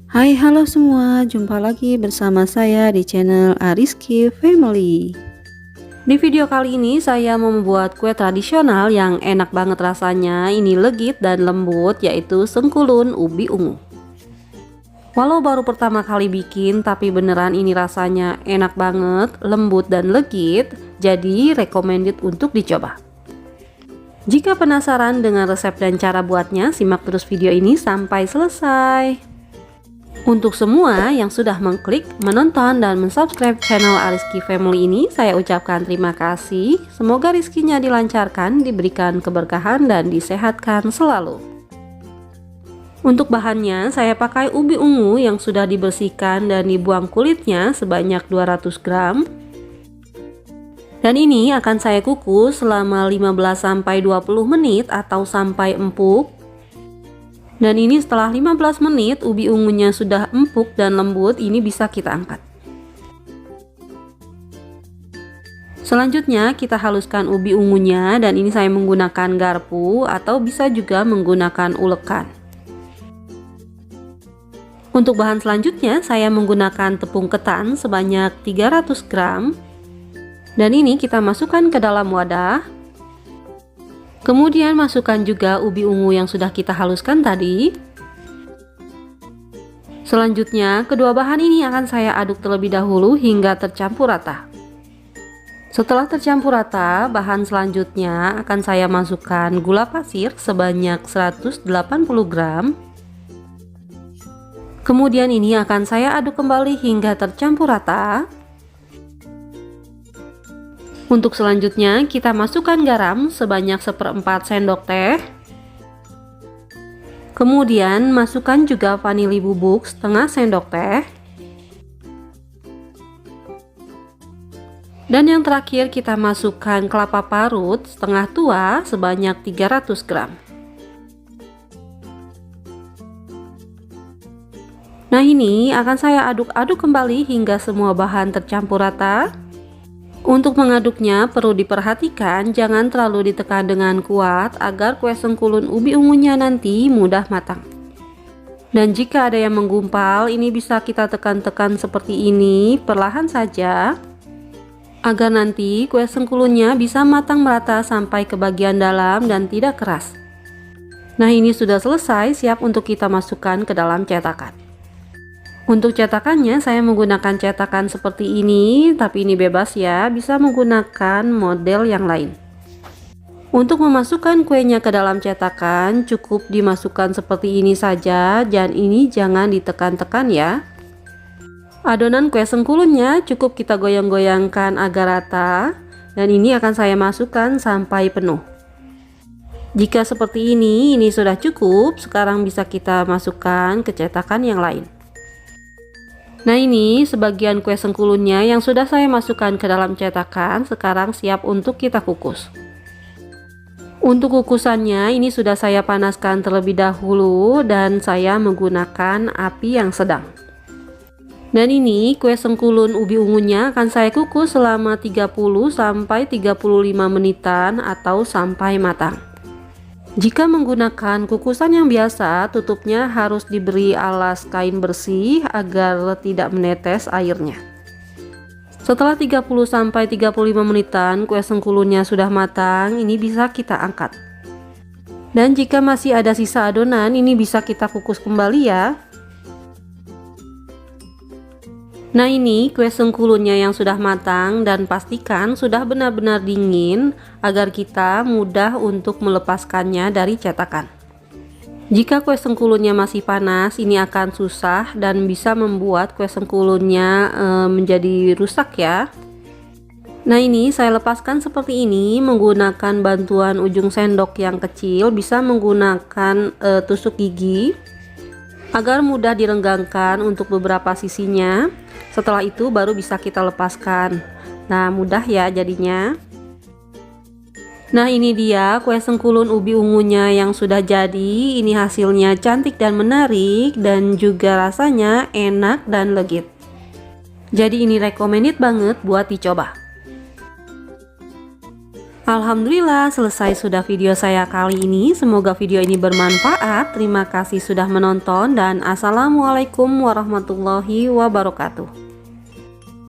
Hai, halo semua, jumpa lagi bersama saya di channel Ariski Family. Di video kali ini saya mau membuat kue tradisional yang enak banget rasanya. Ini legit dan lembut, yaitu sengkulun ubi ungu. Walau baru pertama kali bikin, tapi beneran ini rasanya enak banget, lembut dan legit, jadi recommended untuk dicoba. Jika penasaran dengan resep dan cara buatnya, simak terus video ini sampai selesai. Untuk semua yang sudah mengklik, menonton, dan mensubscribe channel Ariski Family ini, saya ucapkan terima kasih. Semoga rezekinya dilancarkan, diberikan keberkahan, dan disehatkan selalu. Untuk bahannya, saya pakai ubi ungu yang sudah dibersihkan dan dibuang kulitnya sebanyak 200 gram. Dan ini akan saya kukus selama 15-20 menit atau sampai empuk. Dan ini setelah 15 menit ubi ungunya sudah empuk dan lembut, ini bisa kita angkat. Selanjutnya kita haluskan ubi ungunya, dan ini saya menggunakan garpu atau bisa juga menggunakan ulekan. Untuk bahan selanjutnya saya menggunakan tepung ketan sebanyak 300 gram. Dan ini kita masukkan ke dalam wadah. Kemudian masukkan juga ubi ungu yang sudah kita haluskan tadi. Selanjutnya kedua bahan ini akan saya aduk terlebih dahulu hingga tercampur rata. Setelah tercampur rata, bahan selanjutnya akan saya masukkan gula pasir sebanyak 180 gram. Kemudian ini akan saya aduk kembali hingga tercampur rata. Untuk selanjutnya kita masukkan garam sebanyak 1/4 sendok teh. Kemudian masukkan juga vanili bubuk setengah sendok teh. Dan yang terakhir kita masukkan kelapa parut setengah tua sebanyak 300 gram. Nah, ini akan saya aduk-aduk kembali hingga semua bahan tercampur rata. Untuk mengaduknya perlu diperhatikan jangan terlalu ditekan dengan kuat agar kue sengkulun ubi ungunya nanti mudah matang. Dan jika ada yang menggumpal, ini bisa kita tekan-tekan seperti ini perlahan saja agar nanti kue sengkulunnya bisa matang merata sampai ke bagian dalam dan tidak keras. Nah, ini sudah selesai, siap untuk kita masukkan ke dalam cetakan. Untuk cetakannya saya menggunakan cetakan seperti ini, tapi ini bebas ya, bisa menggunakan model yang lain. Untuk memasukkan kuenya ke dalam cetakan cukup dimasukkan seperti ini saja, dan ini jangan ditekan-tekan ya. Adonan kue sengkulunnya cukup kita goyang-goyangkan agar rata, dan ini akan saya masukkan sampai penuh. Jika seperti ini sudah cukup, sekarang bisa kita masukkan ke cetakan yang lain. Nah, ini sebagian kue sengkulunnya yang sudah saya masukkan ke dalam cetakan, sekarang siap untuk kita kukus. Untuk kukusannya ini sudah saya panaskan terlebih dahulu dan saya menggunakan api yang sedang. Dan ini kue sengkulun ubi ungunya akan saya kukus selama 30-35 menitan atau sampai matang. Jika menggunakan kukusan yang biasa, tutupnya harus diberi alas kain bersih agar tidak menetes airnya. Setelah 30-35 menitan kue sengkulunnya sudah matang, ini bisa kita angkat. Dan jika masih ada sisa adonan, ini bisa kita kukus kembali ya. Nah, ini kue sengkulunnya yang sudah matang, dan pastikan sudah benar-benar dingin agar kita mudah untuk melepaskannya dari cetakan. Jika kue sengkulunnya masih panas, ini akan susah dan bisa membuat kue sengkulunnya menjadi rusak ya. Nah, ini saya lepaskan seperti ini menggunakan bantuan ujung sendok yang kecil, bisa menggunakan tusuk gigi agar mudah direnggangkan untuk beberapa sisinya. Setelah itu baru bisa kita lepaskan. Nah, mudah ya jadinya. Nah, ini dia kue sengkulun ubi ungunya yang sudah jadi. Ini hasilnya cantik dan menarik, dan juga rasanya enak dan legit. Jadi ini recommended banget buat dicoba. Alhamdulillah, selesai sudah video saya kali ini. Semoga video ini bermanfaat. Terima kasih sudah menonton dan assalamualaikum warahmatullahi wabarakatuh.